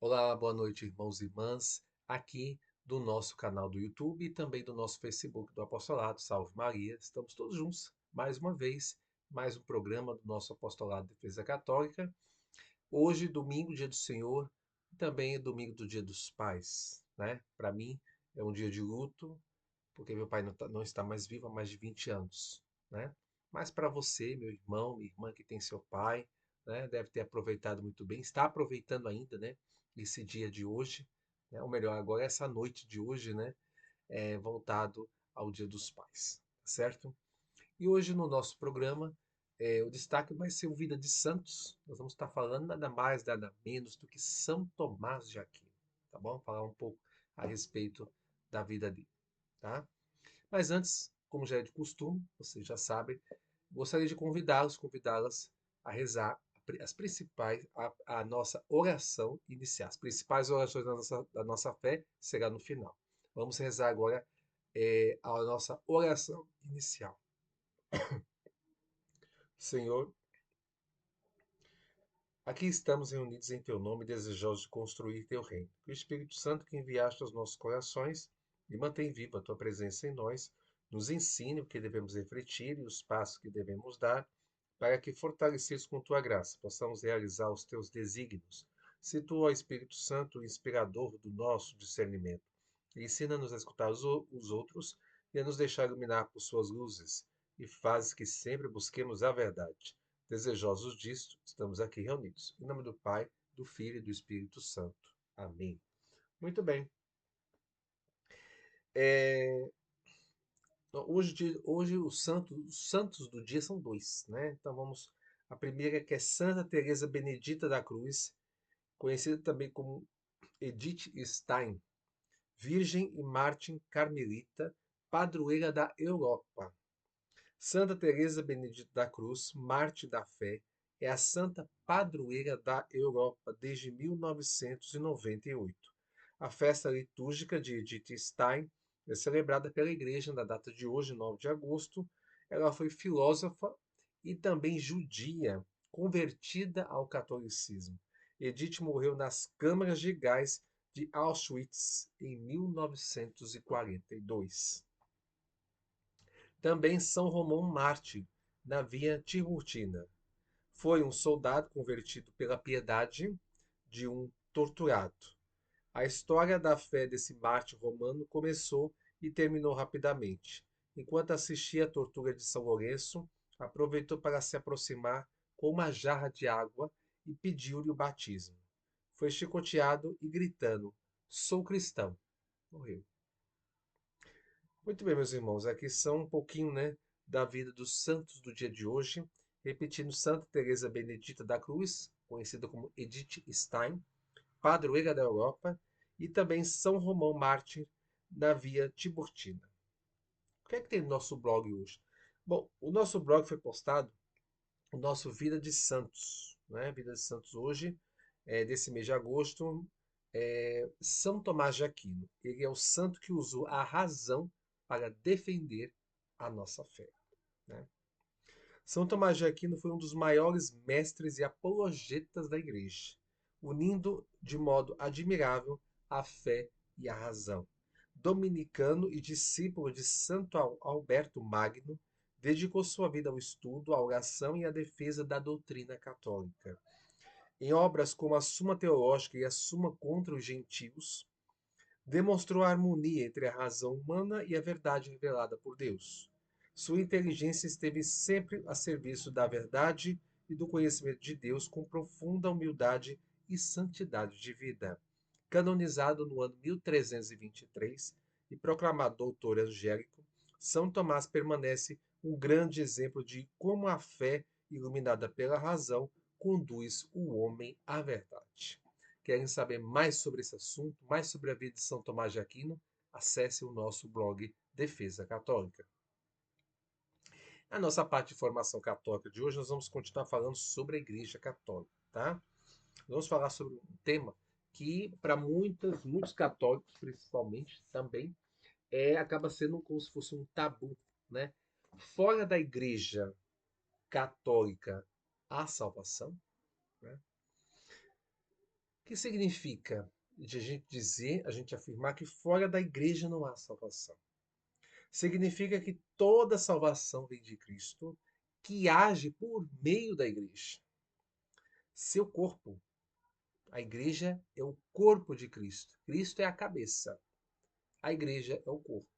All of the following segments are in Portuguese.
Olá, boa noite, irmãos e irmãs, aqui do nosso canal do YouTube e também do nosso Facebook do Apostolado. Salve Maria, estamos todos juntos, mais uma vez, mais um programa do nosso Apostolado de Defesa Católica. Hoje, domingo, dia do Senhor, e também é domingo do Dia dos Pais, né? Para mim, é um dia de luto, porque meu pai não está mais vivo há mais de 20 anos, né? Mas para você, meu irmão, minha irmã que tem seu pai, né, deve ter aproveitado muito bem, está aproveitando ainda, né, esse dia de hoje, né, ou melhor, agora essa noite de hoje, né, voltado ao Dia dos Pais, tá certo? E hoje no nosso programa, o destaque vai ser o Vida de Santos. Nós vamos estar falando nada mais, nada menos do que São Tomás de Aquino, tá bom? Falar um pouco a respeito da vida dele, tá? Mas antes, como já é de costume, vocês já sabem, gostaria de convidá-las a rezar as principais, a nossa oração inicial. As principais orações da nossa fé será no final. Vamos rezar agora a nossa oração inicial. Senhor, aqui estamos reunidos em Teu nome, desejosos de construir Teu reino. Que o Espírito Santo que enviaste aos nossos corações e mantém viva a Tua presença em nós, nos ensine o que devemos refletir e os passos que devemos dar, para que, fortalecidos com Tua graça, possamos realizar os Teus desígnios. Se Tu, ó Espírito Santo, o inspirador do nosso discernimento, ensina-nos a escutar os outros e a nos deixar iluminar por Suas luzes, e fazes que sempre busquemos a verdade. Desejosos disto, estamos aqui reunidos. Em nome do Pai, do Filho e do Espírito Santo. Amém. Muito bem. É, hoje os santos do dia são dois, né? Então vamos. A primeira que é Santa Teresa Benedita da Cruz, conhecida também como Edith Stein, Virgem e Mártir Carmelita, padroeira da Europa. Santa Teresa Benedita da Cruz, Mártir da Fé, é a santa padroeira da Europa desde 1998. A festa litúrgica de Edith Stein é celebrada pela Igreja na data de hoje, 9 de agosto. Ela foi filósofa e também judia, convertida ao catolicismo. Edith morreu nas câmaras de gás de Auschwitz em 1942. Também São Romão Mártir, na Via Tiburtina. Foi um soldado convertido pela piedade de um torturado. A história da fé desse mártir romano começou e terminou rapidamente. Enquanto assistia à tortura de São Lourenço, aproveitou para se aproximar com uma jarra de água e pediu-lhe o batismo. Foi chicoteado e gritando: Sou cristão. Morreu. Muito bem, meus irmãos, aqui são um pouquinho, né, da vida dos santos do dia de hoje, repetindo Santa Teresa Benedita da Cruz, conhecida como Edith Stein, padroeira da Europa, e também São Romão Mártir na Via Tiburtina. O que é que tem no nosso blog hoje? Bom, o nosso blog foi postado, o nosso Vida de Santos, né? Vida de Santos hoje, desse mês de agosto, São Tomás de Aquino. Ele é o santo que usou a razão para defender a nossa fé, né? São Tomás de Aquino foi um dos maiores mestres e apologetas da Igreja, unindo de modo admirável a fé e a razão. Dominicano e discípulo de Santo Alberto Magno, dedicou sua vida ao estudo, à oração e à defesa da doutrina católica. Em obras como a Suma Teológica e a Suma contra os Gentios, demonstrou a harmonia entre a razão humana e a verdade revelada por Deus. Sua inteligência esteve sempre a serviço da verdade e do conhecimento de Deus com profunda humildade e santidade de vida. Canonizado no ano 1323 e proclamado doutor angélico, São Tomás permanece um grande exemplo de como a fé, iluminada pela razão, conduz o homem à verdade. Querem saber mais sobre esse assunto, mais sobre a vida de São Tomás de Aquino? Acesse o nosso blog Defesa Católica. Na nossa parte de formação católica de hoje, nós vamos continuar falando sobre a Igreja Católica, tá? Vamos falar sobre um tema que, para muitos católicos, principalmente, também acaba sendo como se fosse um tabu, né? Fora da Igreja Católica, há salvação, né? que significa de a gente dizer, a gente afirmar que fora da igreja não há salvação? Significa que toda salvação vem de Cristo, que age por meio da igreja. Seu corpo, a igreja é o corpo de Cristo. Cristo é a cabeça. A igreja é o corpo.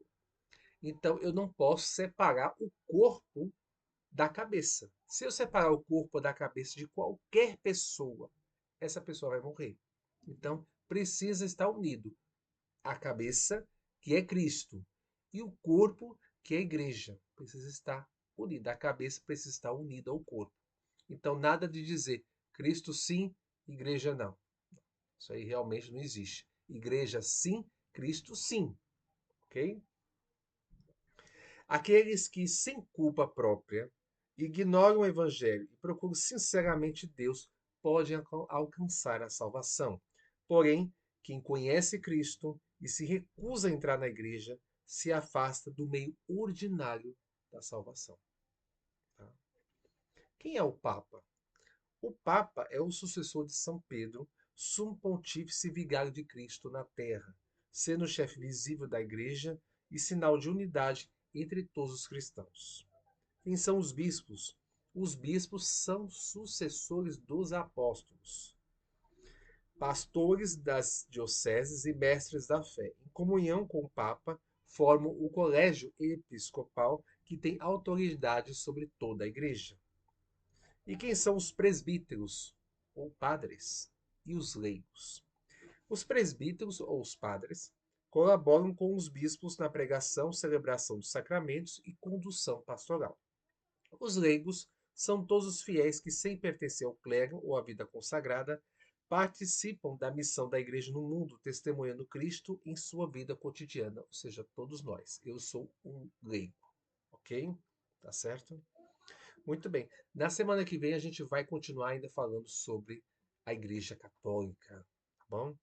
Então eu não posso separar o corpo da cabeça. Se eu separar o corpo da cabeça de qualquer pessoa, essa pessoa vai morrer. Então precisa estar unido a cabeça, que é Cristo, e o corpo, que é a igreja. Precisa estar unida. A cabeça precisa estar unida ao corpo. Então nada de dizer Cristo sim, igreja não. Isso aí realmente não existe. Igreja sim, Cristo sim. Ok? Aqueles que, sem culpa própria, ignoram o Evangelho e procuram sinceramente Deus podem alcançar a salvação. Porém, quem conhece Cristo e se recusa a entrar na igreja se afasta do meio ordinário da salvação. Tá? Quem é o Papa? O Papa é o sucessor de São Pedro, sumo pontífice vigário de Cristo na terra, sendo o chefe visível da igreja e sinal de unidade entre todos os cristãos. Quem são os bispos? Os bispos são sucessores dos apóstolos, pastores das dioceses e mestres da fé. Em comunhão com o Papa, formam o colégio episcopal que tem autoridade sobre toda a igreja. E quem são os presbíteros, ou padres, e os leigos? Os presbíteros, ou os padres, colaboram com os bispos na pregação, celebração dos sacramentos e condução pastoral. Os leigos são todos os fiéis que, sem pertencer ao clero ou à vida consagrada, participam da missão da igreja no mundo, testemunhando Cristo em sua vida cotidiana, ou seja, todos nós. Eu sou um leigo, ok? Tá certo? Muito bem. Na semana que vem a gente vai continuar ainda falando sobre a Igreja Católica, tá bom?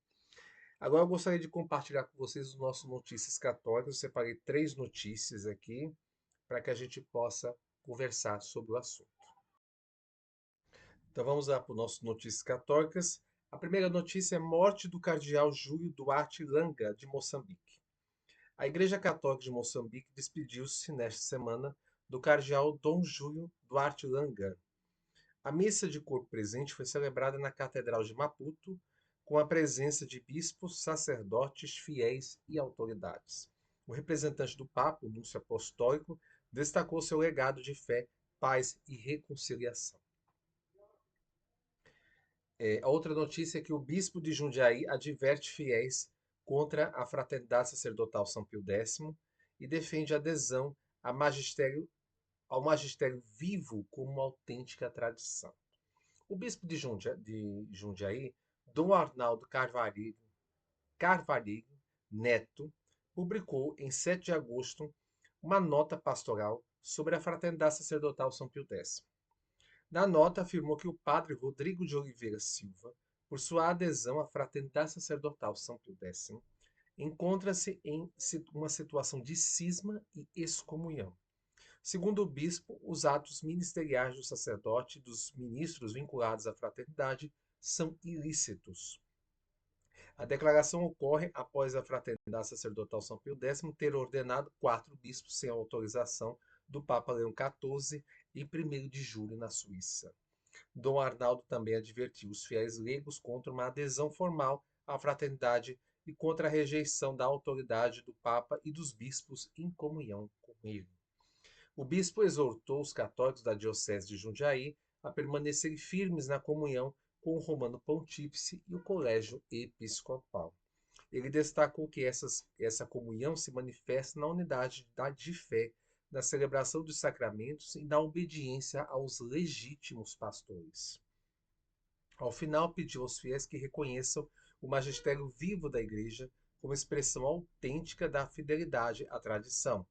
Agora eu gostaria de compartilhar com vocês os nossos notícias católicas. Eu separei 3 notícias aqui para que a gente possa conversar sobre o assunto. Então vamos lá para o nosso Notícias Católicas. A primeira notícia é morte do cardeal Júlio Duarte Langa, de Moçambique. A Igreja Católica de Moçambique despediu-se nesta semana do cardeal Dom Júlio Duarte Langa. A missa de corpo presente foi celebrada na Catedral de Maputo, com a presença de bispos, sacerdotes, fiéis e autoridades. O representante do Papa, o Núncio Apostólico, destacou seu legado de fé, paz e reconciliação. A outra notícia é que o bispo de Jundiaí adverte fiéis contra a Fraternidade Sacerdotal São Pio X e defende a adesão ao magistério vivo como uma autêntica tradição. O bispo de Jundiaí, Dom Arnaldo Carvalho Neto, publicou em 7 de agosto uma nota pastoral sobre a Fraternidade Sacerdotal São Pio X. Na nota, afirmou que o padre Rodrigo de Oliveira Silva, por sua adesão à Fraternidade Sacerdotal São Pio X, encontra-se em uma situação de cisma e excomunhão. Segundo o bispo, os atos ministeriais do sacerdote e dos ministros vinculados à fraternidade são ilícitos. A declaração ocorre após a Fraternidade Sacerdotal São Pio X ter ordenado 4 bispos sem autorização do Papa Leão XIV em 1º de julho na Suíça. Dom Arnaldo também advertiu os fiéis leigos contra uma adesão formal à fraternidade e contra a rejeição da autoridade do Papa e dos bispos em comunhão com ele. O bispo exortou os católicos da Diocese de Jundiaí a permanecerem firmes na comunhão com o Romano Pontífice e o Colégio Episcopal. Ele destacou que essa comunhão se manifesta na unidade de fé, na celebração dos sacramentos e na obediência aos legítimos pastores. Ao final, pediu aos fiéis que reconheçam o magistério vivo da Igreja como expressão autêntica da fidelidade à tradição.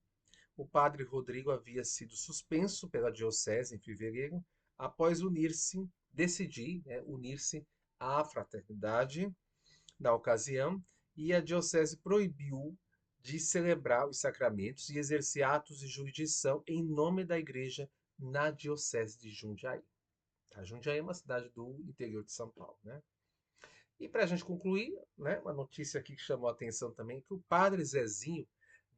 O padre Rodrigo havia sido suspenso pela diocese em fevereiro, após decidir unir-se à fraternidade na ocasião, e a diocese proibiu de celebrar os sacramentos e exercer atos de jurisdição em nome da igreja na diocese de Jundiaí. Jundiaí é uma cidade do interior de São Paulo, né? E para a gente concluir, né, uma notícia aqui que chamou a atenção também, que o padre Zezinho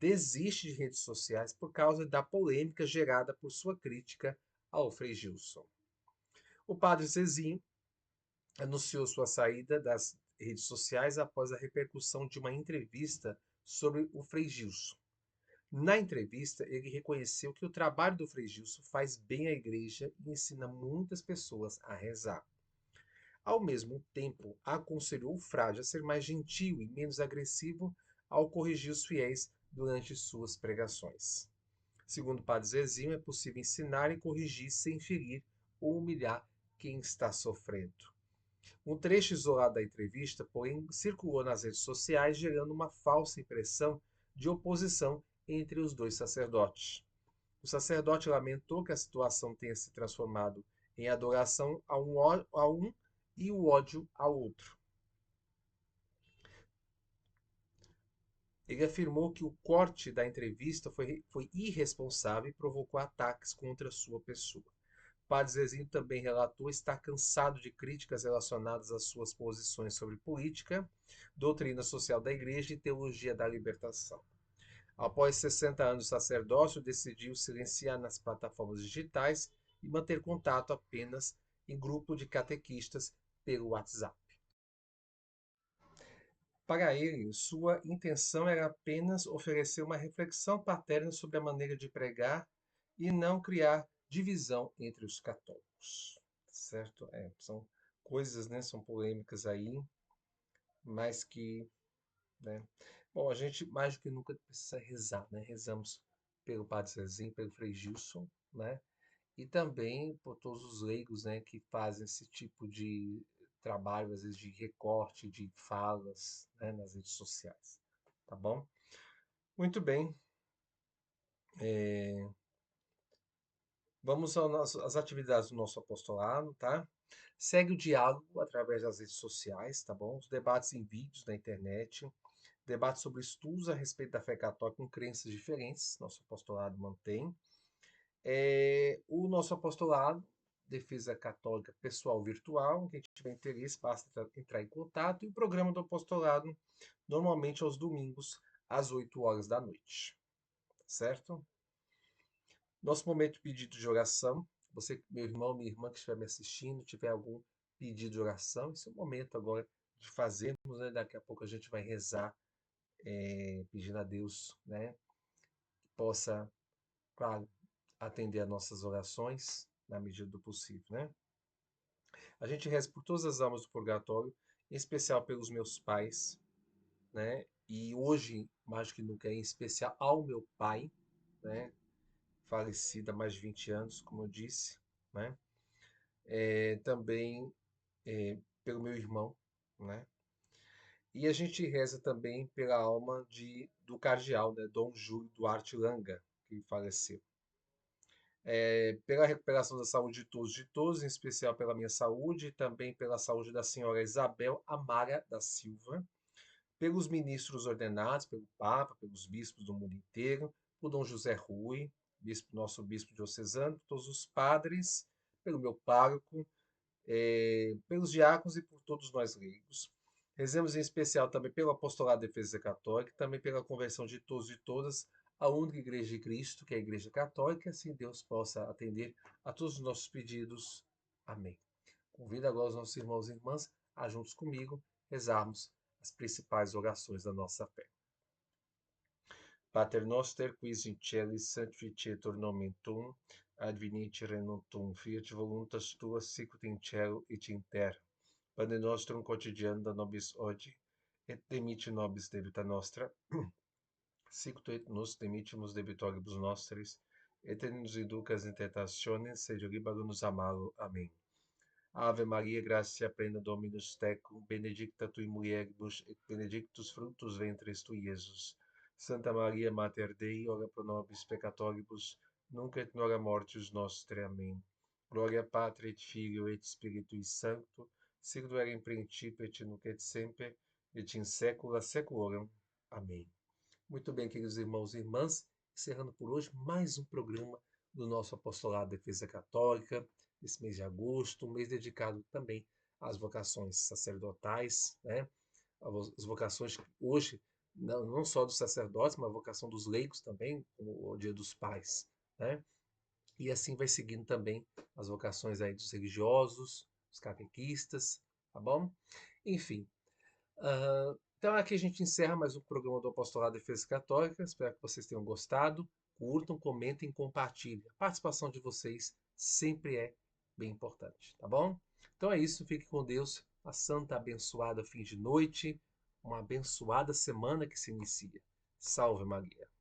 desiste de redes sociais por causa da polêmica gerada por sua crítica ao Frei Gilson. O padre Zezinho anunciou sua saída das redes sociais após a repercussão de uma entrevista sobre o Frei Gilson. Na entrevista, ele reconheceu que o trabalho do Frei Gilson faz bem à igreja e ensina muitas pessoas a rezar. Ao mesmo tempo, aconselhou o frade a ser mais gentil e menos agressivo ao corrigir os fiéis durante suas pregações. Segundo o padre Zezinho, é possível ensinar e corrigir sem ferir ou humilhar quem está sofrendo. Um trecho isolado da entrevista, porém, circulou nas redes sociais, gerando uma falsa impressão de oposição entre os dois sacerdotes. O sacerdote lamentou que a situação tenha se transformado em adoração a um e o ódio ao outro. Ele afirmou que o corte da entrevista foi irresponsável e provocou ataques contra sua pessoa. Padre Zezinho também relatou estar cansado de críticas relacionadas às suas posições sobre política, doutrina social da Igreja e teologia da libertação. Após 60 anos de sacerdócio, decidiu silenciar nas plataformas digitais e manter contato apenas em grupo de catequistas pelo WhatsApp. Para ele, sua intenção era apenas oferecer uma reflexão paterna sobre a maneira de pregar e não criar divisão entre os católicos. Certo? São coisas, né? São polêmicas aí, mas que, né? Bom, a gente mais do que nunca precisa rezar, né? Rezamos pelo Padre Zezinho, pelo Frei Gilson, né? E também por todos os leigos, né, que fazem esse tipo de trabalho, às vezes de recorte de falas, né, nas redes sociais. Tá bom? Muito bem. Vamos às atividades do nosso apostolado, tá? Segue o diálogo através das redes sociais, tá bom? Os debates em vídeos na internet, debates sobre estudos a respeito da fé católica com crenças diferentes, nosso apostolado mantém. O nosso apostolado, Defesa Católica Pessoal Virtual, quem tiver interesse, basta entrar em contato. E o programa do apostolado, normalmente aos domingos, às 8 horas da noite. Certo? Nosso momento de pedido de oração. Você, meu irmão, minha irmã que estiver me assistindo, tiver algum pedido de oração, esse é o momento agora de fazermos, né? Daqui a pouco a gente vai rezar, pedindo a Deus, né? Que possa, claro, atender a nossas orações na medida do possível, né? A gente reza por todas as almas do purgatório, em especial pelos meus pais, né? E hoje, mais do que nunca, em especial ao meu pai, né? Falecido há mais de 20 anos, como eu disse, né? Também pelo meu irmão, né? E a gente reza também pela alma do cardeal, né? Dom Júlio Duarte Langa, que faleceu. Pela recuperação da saúde de todos, em especial pela minha saúde, e também pela saúde da senhora Isabel Amara da Silva, pelos ministros ordenados, pelo Papa, pelos bispos do mundo inteiro, por Dom José Rui, nosso bispo diocesano, todos os padres, pelo meu pároco, pelos diáconos e por todos nós leigos. Rezemos em especial também pelo apostolado de defesa católica, também pela conversão de todos e todas à única Igreja de Cristo, que é a Igreja Católica, assim Deus possa atender a todos os nossos pedidos. Amém. Convido agora os nossos irmãos e irmãs a, juntos comigo, rezarmos as principais orações da nossa fé. Pater noster, quis in celis sanctificetur nomen tuum, adveniat regnum tuum, fiat voluntas tua, sicut in cielo et in terra. Pane nostrum quotidianum da nobis hodie, et dimitte nobis debita nostra, sicut et nos dimittimus debitoribus nostris, et ne nos inducas in tentationes, sed libera-nos a malo. Amém. Ave Maria, gratia plena Dominus tecum, benedicta tui mulieribus, et benedictus fructus ventris tui, Iesus. Santa Maria, Mater Dei, ora pro nobis peccatoribus, nunc et in hora mortis nostre. Amém. Gloria Patri et Filio et Spiritui Sancto, sic era in principio et nunc et semper, et in saecula saeculorum. Amém. Muito bem, queridos irmãos e irmãs, encerrando por hoje mais um programa do nosso Apostolado de Defesa Católica, esse mês de agosto, um mês dedicado também as vocações sacerdotais, né? As vocações hoje, não só dos sacerdotes, mas a vocação dos leigos também, como o Dia dos Pais, né? E assim vai seguindo também as vocações aí dos religiosos, dos catequistas, tá bom? Enfim, então aqui a gente encerra mais um programa do Apostolado de Defesa Católica. Espero que vocês tenham gostado. Curtam, comentem, compartilhem. A participação de vocês sempre é bem importante, tá bom? Então é isso. Fique com Deus. Uma santa abençoada fim de noite. Uma abençoada semana que se inicia. Salve Maria.